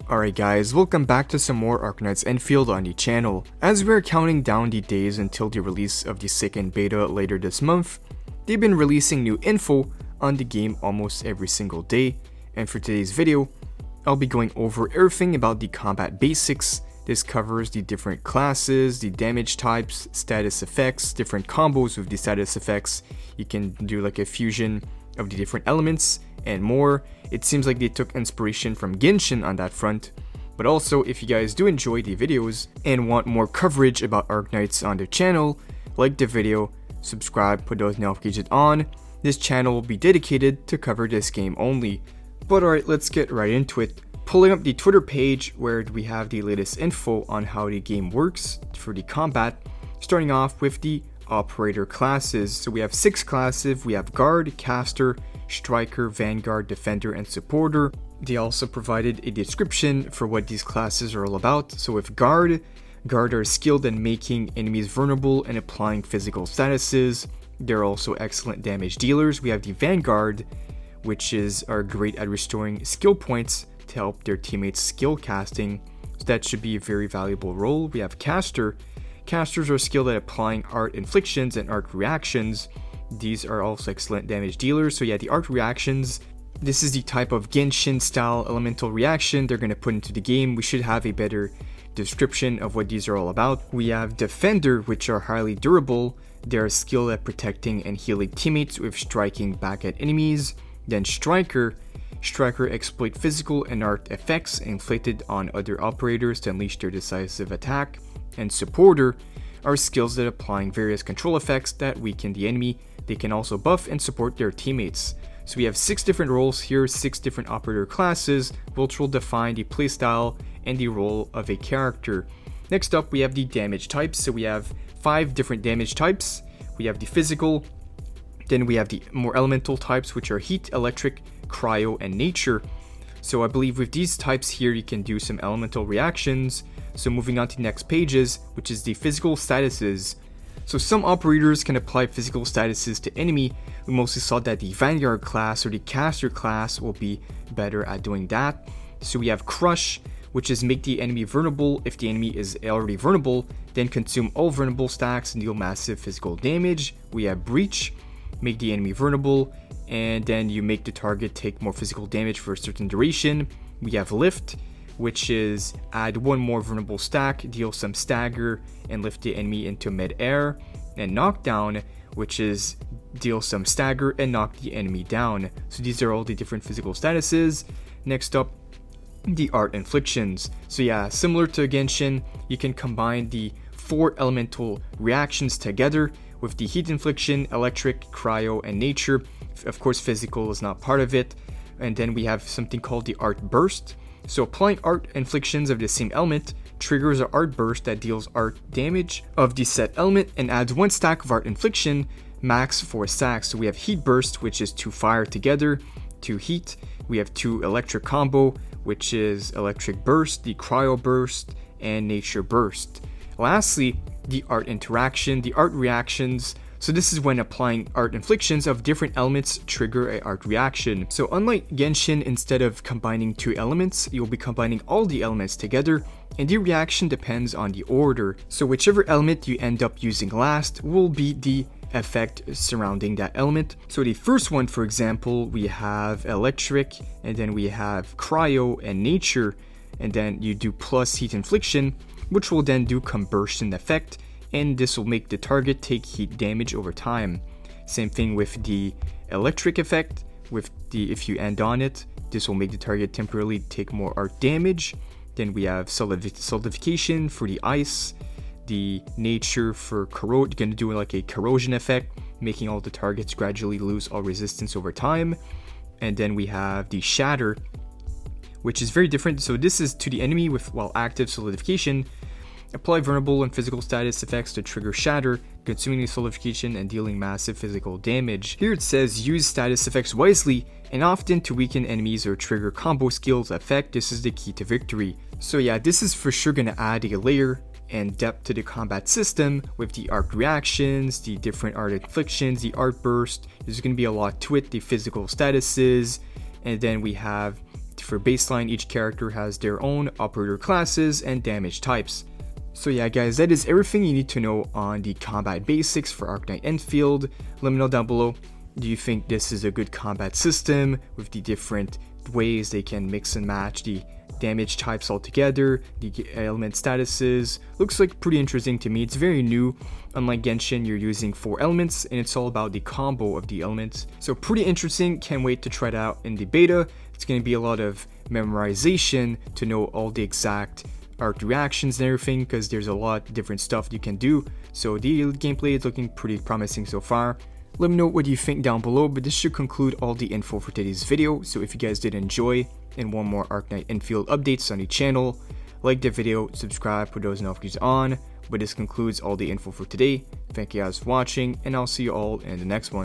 Alright guys, welcome back to some more ARKNIGHTS ENDFIELD on the channel. As we're counting down the days until the release of the second beta later this month, they've been releasing new info on the game almost every single day, and for today's video, I'll be going over everything about the combat basics. This covers the different classes, the damage types, status effects, different combos with the status effects. You can do like a fusion of the different elements and more. It seems like they took inspiration from Genshin on that front. But also, if you guys do enjoy the videos and want more coverage about ARKNIGHTS on the channel, like the video, subscribe, put those notifications on. This channel will be dedicated to cover this game only. But alright, let's get right into it. Pulling up the Twitter page where we have the latest info on how the game works for the combat, starting off with the operator classes. So we have 6 classes. We have Guard, Caster, Striker, Vanguard, Defender, and Supporter. They also provided a description for what these classes are all about. So with Guard are skilled in making enemies vulnerable and applying physical statuses. They're also excellent damage dealers. We have the Vanguard, which are great at restoring skill points to help their teammates skill casting. So that should be a very valuable role. We have Caster. Casters are skilled at applying art inflictions and art reactions. These are also excellent damage dealers. So yeah, the art reactions, this is the type of Genshin style elemental reaction they're going to put into the game. We should have a better description of what these are all about. We have Defender, which are highly durable. They are skilled at protecting and healing teammates with striking back at enemies. Then Striker exploit physical and art effects inflicted on other operators to unleash their decisive attack. And Supporter are skills that applying various control effects that weaken the enemy. They can also buff and support their teammates. So we have 6 different roles here, 6 different operator classes, which will define the playstyle and the role of a character. Next up, we have the damage types. So we have 5 different damage types. We have the physical, then we have the more elemental types, which are heat, electric, cryo, and nature. So I believe with these types here, you can do some elemental reactions. So moving on to the next pages, which is the physical statuses. So some operators can apply physical statuses to enemy. We mostly saw that the Vanguard class or the Caster class will be better at doing that. So we have Crush, which is make the enemy vulnerable. If the enemy is already vulnerable, then consume all vulnerable stacks and deal massive physical damage. We have Breach, make the enemy vulnerable, and then you make the target take more physical damage for a certain duration. We have Lift, which is add 1 more vulnerable stack, deal some stagger, and lift the enemy into mid-air. And Knockdown, which is deal some stagger and knock the enemy down. So these are all the different physical statuses. Next up, the art inflictions. So yeah, similar to Genshin, you can combine the 4 elemental reactions together with the heat infliction, electric, cryo, and nature. Of course, physical is not part of it. And then we have something called the art burst. So applying art inflictions of the same element triggers an art burst that deals art damage of the set element and adds 1 stack of art infliction, max 4 stacks. So we have heat burst, which is 2 fire together, 2 heat. We have 2 electric combo, which is electric burst, the cryo burst, and nature burst. Lastly, the art interaction, the art reactions. So this is when applying art inflictions of different elements trigger a art reaction. So unlike Genshin, instead of combining 2 elements, you'll be combining all the elements together, and the reaction depends on the order. So whichever element you end up using last will be the effect surrounding that element. So the first one, for example, we have electric, and then we have cryo and nature, and then you do plus heat infliction, which will then do combustion effect, and this will make the target take heat damage over time. Same thing with the electric effect. If you end on it, this will make the target temporarily take more art damage. Then we have solidification for the ice, the nature for corrode, going to do like a corrosion effect, making all the targets gradually lose all resistance over time. And then we have the shatter, which is very different. So this is to the enemy while active solidification. Apply vulnerable and physical status effects to trigger shatter, consuming the solidification and dealing massive physical damage. Here it says use status effects wisely and often to weaken enemies or trigger combo skills effect. This is the key to victory. So yeah, this is for sure going to add a layer and depth to the combat system with the art reactions, the different art inflictions, the art burst. There's going to be a lot to it, the physical statuses, and then we have For baseline, each character has their own operator classes and damage types. So yeah guys, that is everything you need to know on the combat basics for Arknight Enfield. Let me know down below, do you think this is a good combat system with the different ways they can mix and match the damage types all together, the element statuses? Looks like pretty interesting to me. It's very new. Unlike Genshin, you're using 4 elements and it's all about the combo of the elements. So pretty interesting, can't wait to try it out in the beta. It's going to be a lot of memorization to know all the exact arc reactions and everything, because there's a lot of different stuff you can do. So the gameplay is looking pretty promising so far. Let me know what you think down below, but this should conclude all the info for today's video. So if you guys did enjoy and want more Arknight Enfield updates on the channel, like the video, subscribe, put those notifications on. But this concludes all the info for today. Thank you guys for watching, and I'll see you all in the next one.